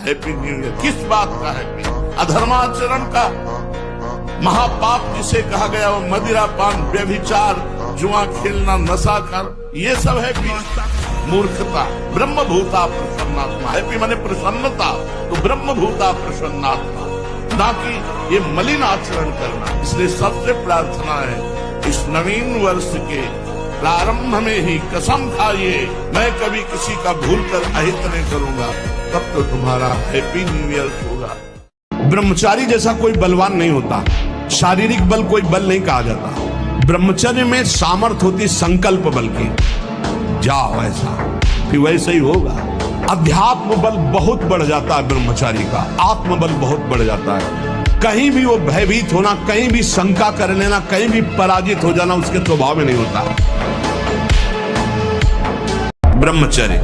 Happy new year. किस बात का हैप्पी? अधर्माचरण का महापाप जिसे कहा गया वो मदिरा पान, व्यभिचार, जुआ खेलना, नशा कर, ये सब है मूर्खता। ब्रह्मभूता प्रसन्नात्मा, हैप्पी माने प्रसन्नता, तो ब्रह्मभूता प्रसन्नात्मा, ना कि ये मलिन आचरण करना। इसलिए सबसे प्रार्थना है इस नवीन वर्ष के प्रारंभ में ही कसम खाइए मैं कभी किसी का भूल कर अहित नहीं करूंगा, तब तो तुम्हारा हैप्पी न्यू ईयर होगा। ब्रह्मचारी जैसा कोई बलवान नहीं होता, शारीरिक बल कोई बल नहीं कहा जाता। ब्रह्मचर्य में सामर्थ होती संकल्प बल की, जाओ ऐसा फिर वैसे ही होगा। अध्यात्म बल बहुत बढ़ जाता है ब्रह्मचारी का, आत्मबल बहुत बढ़ जाता है। कहीं भी वो भयभीत होना, कहीं भी शंका कर लेना, कहीं भी पराजित हो जाना उसके स्वभाव में नहीं होता। ब्रह्मचर्य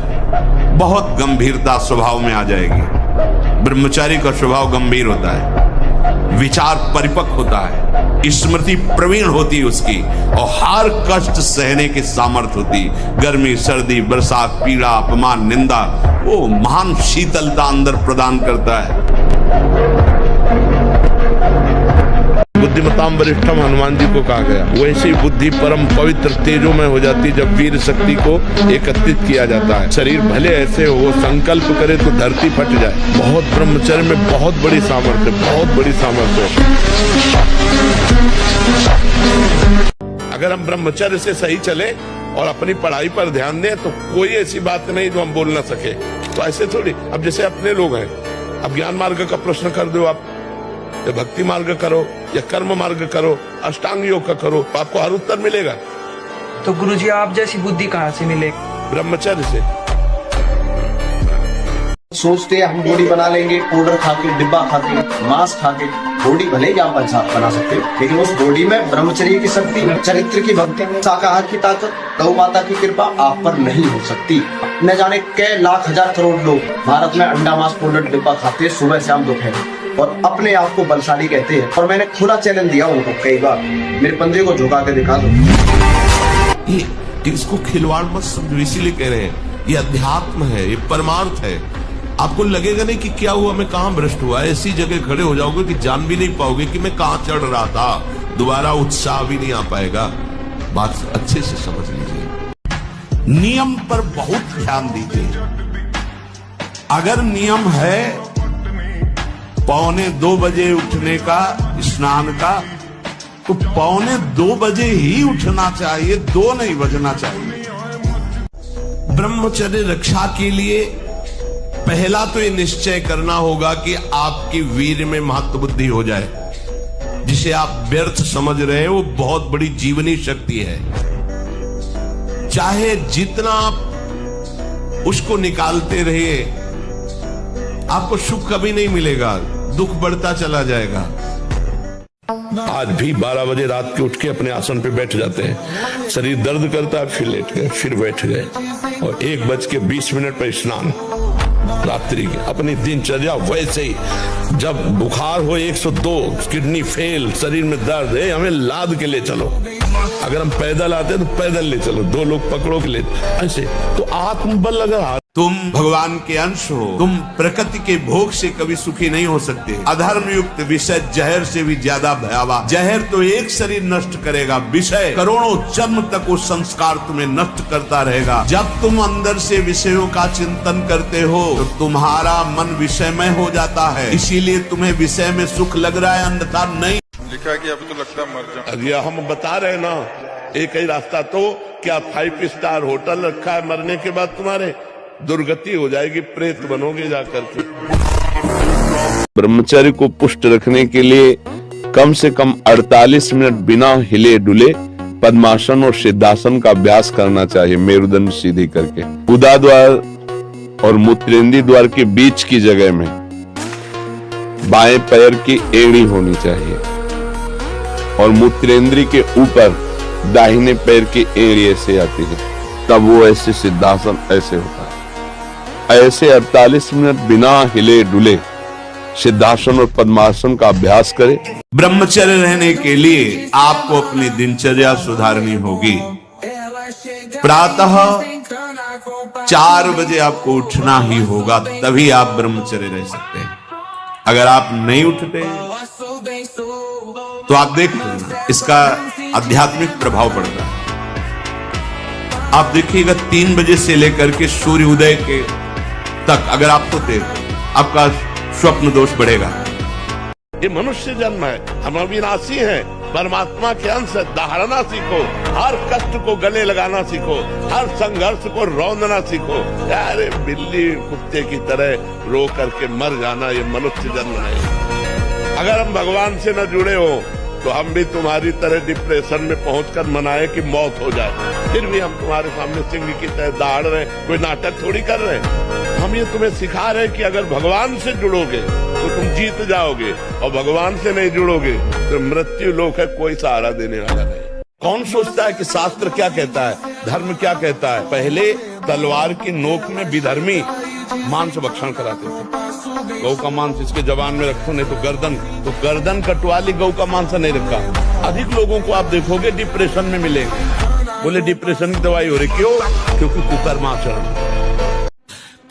बहुत गंभीरता स्वभाव में आ जाएगी। ब्रह्मचारी का स्वभाव गंभीर होता है, विचार परिपक्व होता है, स्मृति प्रवीण होती है उसकी, और हर कष्ट सहने की सामर्थ्य होती। गर्मी, सर्दी, बरसात, पीड़ा, अपमान, निंदा, वो महान शीतलता अंदर प्रदान करता है। बुद्धिमताम वरिष्ठम हनुमान जी को कहा गया, वैसे ही बुद्धि परम पवित्र तेजो में हो जाती जब वीर शक्ति को एकत्रित किया जाता है। शरीर भले ऐसे हो, संकल्प करे तो धरती फट जाए। बहुत ब्रह्मचर्य में बहुत बड़ी सामर्थ्य, बहुत बड़ी सामर्थ्य। अगर हम ब्रह्मचर्य से सही चले और अपनी पढ़ाई पर ध्यान दें तो कोई ऐसी बात नहीं जो हम बोल ना सके। तो ऐसे थोड़ी, अब जैसे अपने लोग हैं, अब ज्ञान मार्ग का प्रश्न कर दो आप, या भक्ति मार्ग करो या कर्म मार्ग करो, अष्टांग योग का करो, आपको हर उत्तर मिलेगा। तो गुरुजी आप जैसी बुद्धि कहाँ से मिले? ब्रह्मचर्य से। सोचते हैं हम बॉडी बना लेंगे, पाउडर खा के, डिब्बा खा के, मांस खा के बॉडी भले ही आप बना सकते हो, लेकिन उस बॉडी में ब्रह्मचर्य की शक्ति, चरित्र की भक्ति, शाकाहार की ताकत, गौ माता की कृपा आप पर नहीं हो सकती। न जाने कै लाख हजार करोड़ लोग भारत में अंडा मांस पाउडर डिब्बा खाते हैं सुबह शाम दोपहर, और अपने आप को बलशाली कहते हैं। और मैंने खुला चैलेंज दिया उनको कई बार, मेरे पंजे को झुका के दिखा दो। इसको खिलवाड़ मत समझो, इसीलिए कह रहे हैं ये अध्यात्म है, ये परमार्थ है। आपको लगेगा नहीं कि क्या हुआ, मैं कहाँ भ्रष्ट हुआ, ऐसी जगह खड़े हो जाओगे कि जान भी नहीं पाओगे कि मैं कहाँ चढ़ रहा था। दोबारा उत्साह भी नहीं आ पाएगा। बात अच्छे से समझ लीजिए। नियम पर बहुत ध्यान दीजिए। अगर नियम है 1:45 बजे उठने का, स्नान का, तो 1:45 बजे ही उठना चाहिए, 2 नहीं बजना चाहिए। ब्रह्मचर्य रक्षा के लिए पहला तो ये निश्चय करना होगा कि आपकी वीर में महत्व बुद्धि हो जाए। जिसे आप व्यर्थ समझ रहे हैं वो बहुत बड़ी जीवनी शक्ति है। चाहे जितना आप उसको निकालते रहिए, आपको सुख कभी नहीं मिलेगा, दुख बढ़ता चला जाएगा। आज भी 12 बजे रात के उठ के अपने आसन पे बैठ जाते हैं, शरीर दर्द करता है, फिर लेट गए, फिर बैठ गए, और 1:20 पर स्नान रात्रि की। अपनी दिनचर्या वैसे ही, जब बुखार हो 102, किडनी फेल, शरीर में दर्द है, हमें लाद के ले चलो। अगर हम पैदल आते तो पैदल ले चलो, 2 लोग पकड़ो के ले, ऐसे। तो आत्मबल अगर तुम भगवान के अंश हो, तुम प्रकृति के भोग से कभी सुखी नहीं हो सकते। अधर्म युक्त विषय जहर से भी ज्यादा भयावह। जहर तो एक शरीर नष्ट करेगा, विषय करोड़ों जन्म तक वो संस्कार तुम्हें नष्ट करता रहेगा। जब तुम अंदर से विषयों का चिंतन करते हो तो तुम्हारा मन विषयमय हो जाता है, इसीलिए तुम्हें विषय में सुख लग रहा है, अन्यथा नहीं। लिखा है कि अब तो लगता है मर जाऊं। अरे हम बता रहे ना, एक ही रास्ता, तो क्या 5 स्टार होटल रखा है, मरने के बाद तुम्हारे दुर्गति हो जाएगी, प्रेत बनोगे जाकर के। ब्रह्मचर्य को पुष्ट रखने के लिए कम से कम 48 मिनट बिना हिले डुले पद्मासन और सिद्धासन का अभ्यास करना चाहिए, मेरुदंड सीधी करके। उदा द्वार और मूत्रेंद्रीय द्वार के बीच की जगह में बाएं पैर की एड़ी होनी चाहिए, और मूत्रेंद्रीय के ऊपर दाहिने पैर की एड़ी ऐसे आती है, तब वो ऐसे सिद्धासन ऐसे होता है। ऐसे 48 मिनट बिना हिले डुले सिद्धासन और पद्मासन का अभ्यास करें। ब्रह्मचर्य रहने के लिए आपको अपनी दिनचर्या सुधारनी होगी। प्रातः 4 बजे आपको उठना ही होगा, तभी आप ब्रह्मचर्य रह सकते हैं। अगर आप नहीं उठते तो आप देख लेना इसका आध्यात्मिक प्रभाव पड़ता है। आप देखिएगा 3 बजे से लेकर के सूर्य उदय के तक अगर आप सोते आपका स्वप्न दोष बढ़ेगा। ये मनुष्य जन्म है, हम अविनाशी हैं, परमात्मा के अंश है। दहाड़ना सीखो, हर कष्ट को गले लगाना सीखो, हर संघर्ष को रौंदना सीखो। अरे बिल्ली कुत्ते की तरह रो करके मर जाना ये मनुष्य जन्म है। अगर हम भगवान से न जुड़े हो तो हम भी तुम्हारी तरह डिप्रेशन में पहुंचकर मनाए कि मौत हो जाए, फिर भी हम तुम्हारे सामने सिंह की तरह दहाड़ रहे, कोई नाटक थोड़ी कर रहे। हम ये तुम्हें सिखा रहे कि अगर भगवान से जुड़ोगे तो तुम जीत जाओगे, और भगवान से नहीं जुड़ोगे तो मृत्यु लोक है, कोई सहारा देने वाला नहीं। कौन सोचता है कि शास्त्र क्या कहता है, धर्म क्या कहता है? पहले तलवार की नोक में विधर्मी मांस भक्षण कराते थे। गौ का मांस इसके जबान में रखो, नहीं तो गर्दन कटवा ली, गौ का मांस नहीं रखा। अधिक लोगों को आप देखोगे डिप्रेशन में मिलेंगे। बोले डिप्रेशन की दवाई हो रही, क्यों? क्योंकि कुकर्माचरण।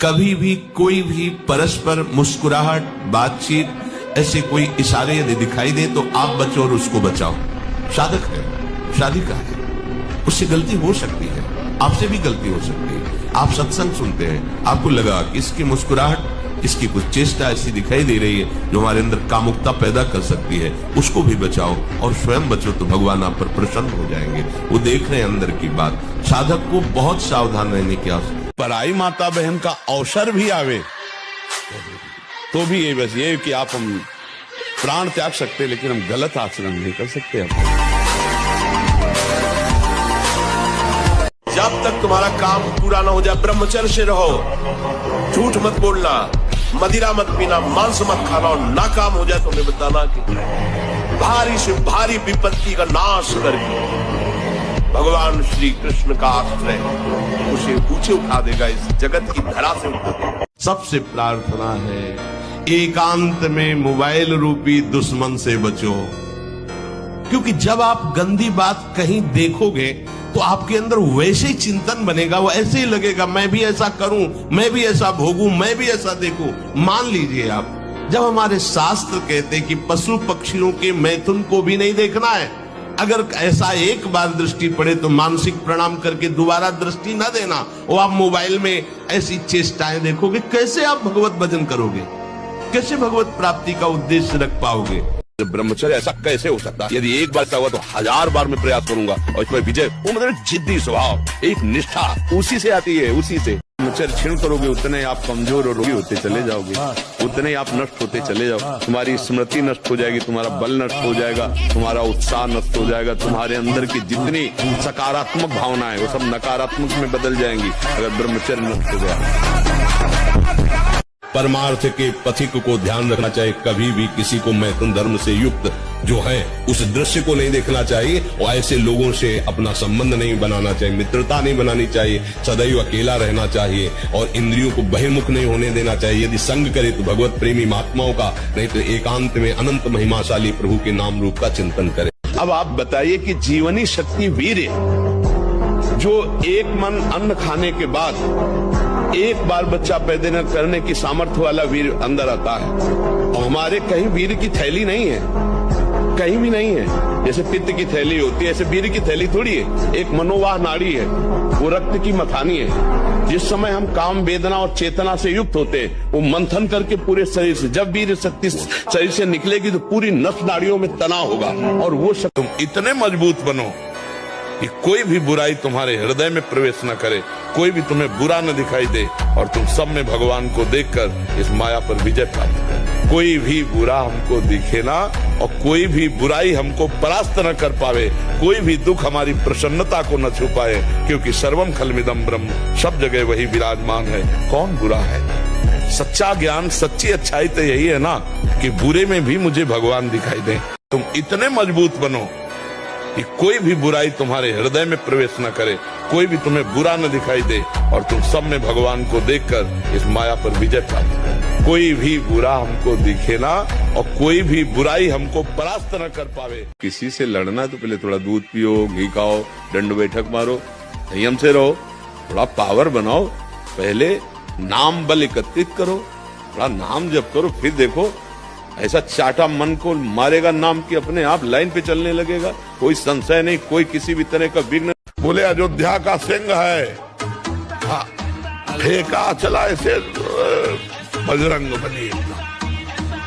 कभी भी कोई भी परस्पर मुस्कुराहट, बातचीत, ऐसे कोई इशारे यदि दिखाई दे तो आप बचो और उसको बचाओ। साधक है, शादी का है, उससे गलती हो सकती है, आपसे भी गलती हो सकती है। आप सत्संग सुनते हैं, आपको लगा कि इसकी मुस्कुराहट, इसकी कुछ चेष्टा ऐसी दिखाई दे रही है जो हमारे अंदर कामुकता पैदा कर सकती है, उसको भी बचाओ और स्वयं बचो, तो भगवान आप पर प्रसन्न हो जाएंगे। वो देख रहे हैं अंदर की बात। साधक को बहुत सावधान रहने की आवश्यकता। पराई माता बहन का अवसर भी आवे तो भी ये बस ये कि आप हम प्राण त्याग सकते, लेकिन हम गलत आचरण नहीं कर सकते। जब तक तुम्हारा काम पूरा ना हो जाए ब्रह्मचर्य से रहो। झूठ मत बोलना, मदिरा मत पीना, मांस मत खाना, और नाकाम हो जाए तो हमें बताना कि भारी से भारी विपत्ति का नाश करके भगवान श्री कृष्ण का आश्रय उसे ऊंचे उठा देगा, इस जगत की धरा से उठा देगा। सबसे प्रार्थना है, एकांत में मोबाइल रूपी दुश्मन से बचो। क्योंकि जब आप गंदी बात कहीं देखोगे तो आपके अंदर वैसे ही चिंतन बनेगा, वो ऐसे ही लगेगा मैं भी ऐसा करूं, मैं भी ऐसा भोगूं, मैं भी ऐसा देखूं। मान लीजिए आप, जब हमारे शास्त्र कहते कि पशु पक्षियों के मैथुन को भी नहीं देखना है, अगर ऐसा एक बार दृष्टि पड़े तो मानसिक प्रणाम करके दोबारा दृष्टि न देना। और आप मोबाइल में ऐसी चेष्टाएं देखोगे, कैसे आप भगवत भजन करोगे? कैसे भगवत प्राप्ति का उद्देश्य रख पाओगे? ब्रह्मचर्य ऐसा कैसे हो सकता है? यदि एक बार हुआ तो 1000 बार मैं प्रयास करूंगा, और इसमें विजय, वो मतलब जिद्दी स्वभाव, एक निष्ठा उसी से आती है, उसी से। ब्रह्मचर्य क्षीण करोगे उतने आप कमजोर और रोगी होते चले जाओगे, उतने आप नष्ट होते चले जाओ। तुम्हारी स्मृति नष्ट हो जाएगी, तुम्हारा बल नष्ट हो जाएगा, तुम्हारा उत्साह नष्ट हो जाएगा, तुम्हारे अंदर की जितनी सकारात्मक भावनाएं वो सब नकारात्मक में बदल जाएंगी अगर ब्रह्मचर्य नष्ट हो गया। परमार्थ के पथिक को ध्यान रखना चाहिए। कभी भी किसी को मैथुन धर्म से युक्त जो है उस दृश्य को नहीं देखना चाहिए, और ऐसे लोगों से अपना संबंध नहीं बनाना चाहिए, मित्रता नहीं बनानी चाहिए, सदैव अकेला रहना चाहिए, और इंद्रियों को बहिर्मुख नहीं होने देना चाहिए। यदि संग करे तो भगवत प्रेमी महात्माओं का, नहीं तो एकांत में अनंत महिमाशाली प्रभु के नाम रूप का चिंतन करे। अब आप बताइए कि जीवनी शक्ति वीर्य, जो एक मन अन्न खाने के बाद एक बार बच्चा पैदा करने की सामर्थ्य वाला वीर अंदर आता है, और हमारे कहीं वीर की थैली नहीं है, कहीं भी नहीं है। जैसे पित्त की थैली होती है, ऐसे वीर की थैली थोड़ी है। एक मनोवाह नाड़ी है, वो रक्त की मथानी है। जिस समय हम काम वेदना और चेतना से युक्त होते हैं, वो मंथन करके पूरे शरीर से, जब वीर शक्ति शरीर से निकलेगी तो पूरी नस नाड़ियों में तनाव होगा, और वो तुम इतने मजबूत बनो कि कोई भी बुराई तुम्हारे हृदय में प्रवेश न करे, कोई भी तुम्हें बुरा न दिखाई दे, और तुम सब में भगवान को देखकर इस माया पर विजय प्राप्त करो। कोई भी बुरा हमको दिखे ना, और कोई भी बुराई हमको परास्त न कर पावे, कोई भी दुख हमारी प्रसन्नता को न छुपाए, क्योंकि सर्वम खलमिदम ब्रह्म, सब जगह वही विराजमान है। कौन बुरा है? सच्चा ज्ञान, सच्ची अच्छाई तो यही है ना कि बुरे में भी मुझे भगवान दिखाई दे। तुम इतने मजबूत बनो कि कोई भी बुराई तुम्हारे हृदय में प्रवेश न करे, कोई भी तुम्हें बुरा न दिखाई दे, और तुम सब में भगवान को देखकर इस माया पर विजय प्राप्त करो। कोई भी बुरा हमको दिखे ना, और कोई भी बुराई हमको परास्त न कर पावे। किसी से लड़ना तो पहले थोड़ा दूध पियो, घी खाओ, दंड बैठक मारो, संयम से रहो, थोड़ा पावर बनाओ, पहले नाम बल एकत्रित करो, थोड़ा नाम जप करो, फिर देखो ऐसा चाटा मन को मारेगा नाम की अपने आप लाइन पे चलने लगेगा, कोई संशय नहीं, कोई किसी भी तरह का विघ्न। बोले अयोध्या का सिंह है, फेंका चला ऐसे बजरंग बली,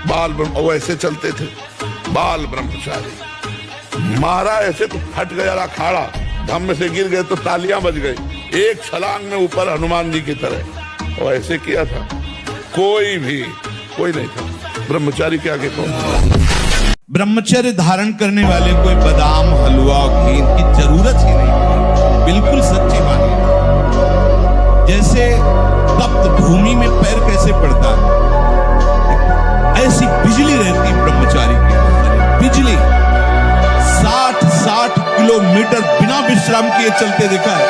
बाल ब्रह्म ऐसे चलते थे, बाल ब्रह्मचारी, मारा ऐसे तो फट गया अखाड़ा, धम्म से गिर गए तो तालियां बज गई, एक छलांग में ऊपर हनुमान जी की तरह, और ऐसे किया था। कोई नहीं था ब्रह्मचारी के आगे कौन। ब्रह्मचर्य धारण करने वाले कोई बादाम हलवा घी की जरूरत ही नहीं, बिल्कुल सच्ची बात है। जैसे तप्त भूमि में पैर कैसे पड़ता है, ऐसी बिजली रहती ब्रह्मचारी के अंदर, बिजली 60 किलोमीटर बिना विश्राम किए चलते देखा है।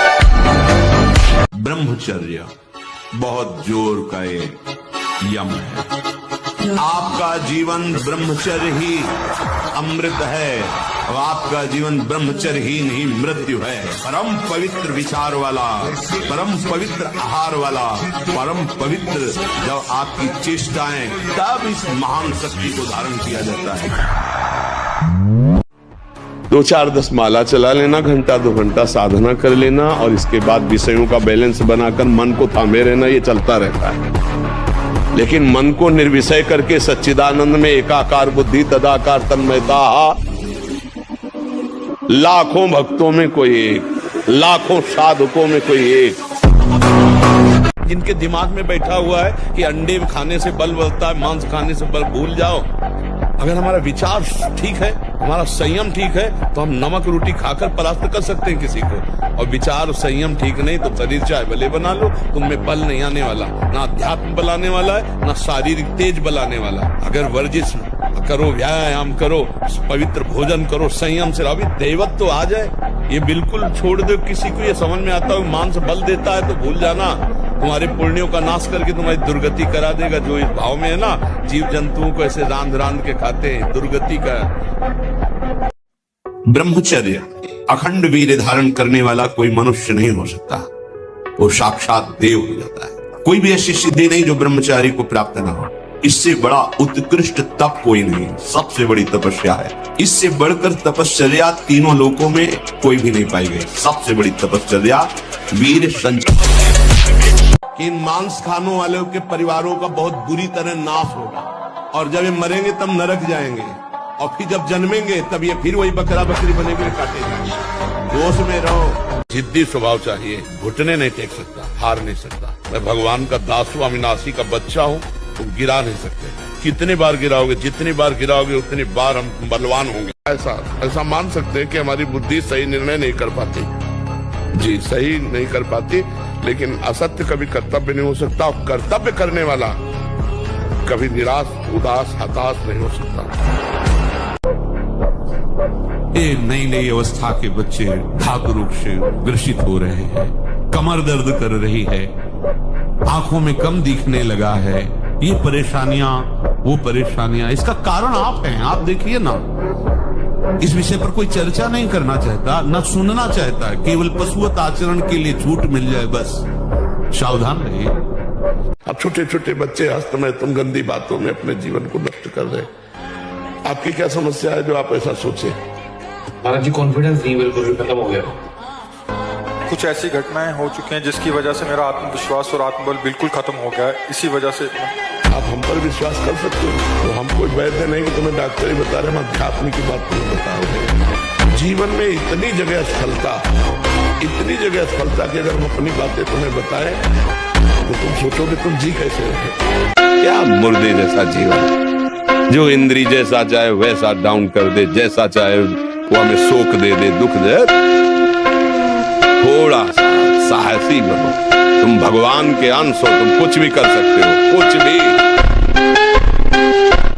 ब्रह्मचर्य बहुत जोर का एक यम है। आपका जीवन ब्रह्मचर्य ही अमृत है और आपका जीवन ब्रह्मचर्यहीन ही मृत्यु है। परम पवित्र विचार वाला, परम पवित्र आहार वाला, परम पवित्र जब आपकी चेष्टाएं, तब इस महान शक्ति को धारण किया जाता है। 2-4-10 माला चला लेना, घंटा 2 घंटा साधना कर लेना, और इसके बाद विषयों का बैलेंस बनाकर मन को थामे रहना, ये चलता रहता है। लेकिन मन को निर्विषय करके सच्चिदानंद में एकाकार बुद्धि तदाकार तन्मयता, लाखों भक्तों में कोई एक, लाखों साधकों में कोई एक, जिनके दिमाग में बैठा हुआ है कि अंडे खाने से बल बढ़ता है, मांस खाने से बल, भूल जाओ। अगर हमारा विचार ठीक है, हमारा संयम ठीक है, तो हम नमक रोटी खाकर परास्त कर सकते हैं किसी को। और विचार संयम ठीक नहीं तो शरीर चाहे भले बना लो, तुममें बल नहीं आने वाला, ना अध्यात्म बल आने वाला है, ना शारीरिक तेज बल आने वाला है। अगर वर्जिश करो, व्यायाम करो, पवित्र भोजन करो, संयम से रहो, दैवत तो आ जाए। ये बिल्कुल छोड़ दो, किसी को ये समझ में आता है मांस बल देता है तो भूल जाना, तुम्हारे पुण्यों का नाश करके तुम्हारी दुर्गति करा देगा। जो इस भाव में है ना, जीव जंतुओं को ऐसे रांध के खाते हैं, दुर्गति का। ब्रह्मचर्य अखंड वीर्य धारण करने वाला कोई मनुष्य नहीं हो सकता, वो साक्षात देव हो जाता है। कोई भी ऐसी सिद्धि नहीं जो ब्रह्मचारी को प्राप्त ना हो। इससे बड़ा उत्कृष्ट तप कोई नहीं, सबसे बड़ी तपस्या है। इससे बढ़कर तपश्चर्या तीनों लोकों में कोई भी नहीं पाई गई। सबसे बड़ी तपश्चर्या वीर संचय। कि इन मांस खानों वालों के परिवारों का बहुत बुरी तरह नाश होगा, और जब ये मरेंगे तब नरक जाएंगे, और फिर जब जन्मेंगे तब ये फिर वही बकरा बकरी बने हुए काटे जाएंगे। दोष में रहो। जिद्दी स्वभाव चाहिए, घुटने नहीं टेक सकता, हार नहीं सकता। मैं भगवान का दास हूं, अविनाशी का बच्चा हूं, तुम गिरा नहीं सकते। कितने बार गिराओगे, जितनी बार गिराओगे उतनी बार हम बलवान होंगे। ऐसा मान सकते हैं कि हमारी बुद्धि सही निर्णय नहीं कर पाती, जी सही नहीं कर पाती, लेकिन असत्य कभी कर्तव्य नहीं हो सकता, और कर्तव्य करने वाला कभी निराश, उदास, हताश नहीं हो सकता। ये नई नई अवस्था के बच्चे धातु रोग से ग्रसित हो रहे हैं, कमर दर्द कर रही है, आंखों में कम दिखने लगा है, ये परेशानियां वो परेशानियां, इसका कारण आप हैं। आप देखिए ना, इस विषय पर कोई चर्चा नहीं करना चाहता, न सुनना चाहता है, केवल पशुवत आचरण के लिए झूठ मिल जाए बस। सावधान रहिए। अब छोटे छोटे बच्चे हस्तमय तुम गंदी बातों में अपने जीवन को नष्ट कर रहे। आपकी क्या समस्या है जो आप ऐसा सोचे? महाराज जी, कॉन्फिडेंस नहीं बिल्कुल भी खत्म हो गया। कुछ ऐसी घटनाएं हो चुकी हैं जिसकी वजह से मेरा आत्मविश्वास और आत्मबल बिल्कुल खत्म हो गया है। इसी वजह से आप हम पर विश्वास कर सकते हो, तो हम कोई वैद्य नहीं कि तुम्हें डॉक्टर ही बता रहे, हम अध्यात्म की बात तुम्हें बता रहे। जीवन में इतनी जगह असफलता, इतनी जगह असफलता कि अगर हम अपनी बातें तुम्हें बताएं तो तुम सोचोगे तुम जी कैसे रहे। क्या मुर्दे जैसा जीवन, जो इंद्री जैसा चाहे वैसा डाउन कर दे, जैसा चाहे वो हमें शोक दे दे, दुख दे। थोड़ा सा साहसी बनो, तुम भगवान के अंश हो, तुम कुछ भी कर सकते हो, कुछ भी।